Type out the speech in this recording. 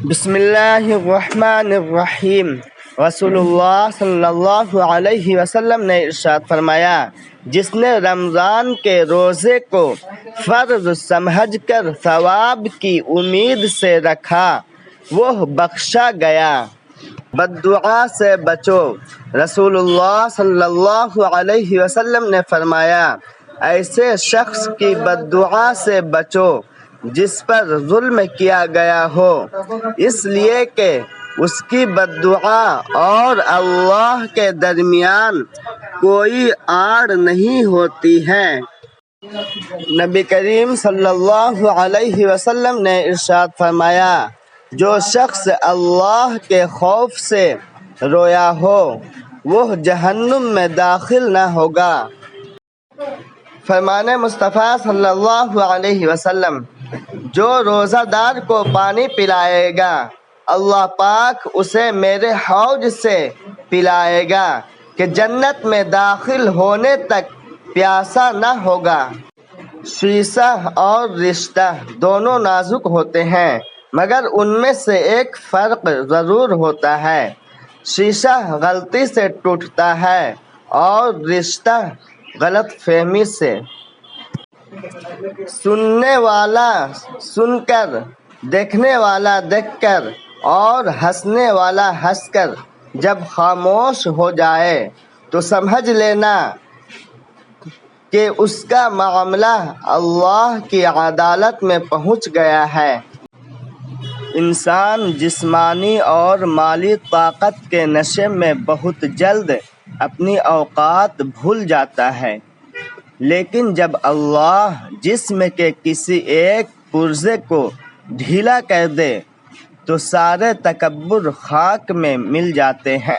بسم اللہ الرحمن الرحیم۔ رسول اللہ صلی اللہ علیہ وسلم نے ارشاد فرمایا، جس نے رمضان کے روزے کو فرض سمجھ کر ثواب کی امید سے رکھا وہ بخشا گیا۔ بد دعا سے بچو۔ رسول اللہ صلی اللہ علیہ وسلم نے فرمایا، ایسے شخص کی بد دعا سے بچو جس پر ظلم کیا گیا ہو، اس لیے کہ اس کی بد دعا اور اللہ کے درمیان کوئی آڑ نہیں ہوتی ہے۔ نبی کریم صلی اللہ علیہ وسلم نے ارشاد فرمایا، جو شخص اللہ کے خوف سے رویا ہو وہ جہنم میں داخل نہ ہوگا۔ فرمان مصطفیٰ صلی اللہ علیہ وسلم، جو روزہ دار کو پانی پلائے گا اللہ پاک اسے میرے حوض سے پلائے گا کہ جنت میں داخل ہونے تک پیاسا نہ ہوگا۔ شیشہ اور رشتہ دونوں نازک ہوتے ہیں، مگر ان میں سے ایک فرق ضرور ہوتا ہے۔ شیشہ غلطی سے ٹوٹتا ہے اور رشتہ غلط فہمی سے۔ سننے والا سن کر، دیکھنے والا دیکھ کر اور ہنسنے والا ہنس کر جب خاموش ہو جائے تو سمجھ لینا کہ اس کا معاملہ اللہ کی عدالت میں پہنچ گیا ہے۔ انسان جسمانی اور مالی طاقت کے نشے میں بہت جلد اپنی اوقات بھول جاتا ہے، لیکن جب اللہ جسم کے کسی ایک پرزے کو ڈھیلا کر دے تو سارے تکبر خاک میں مل جاتے ہیں۔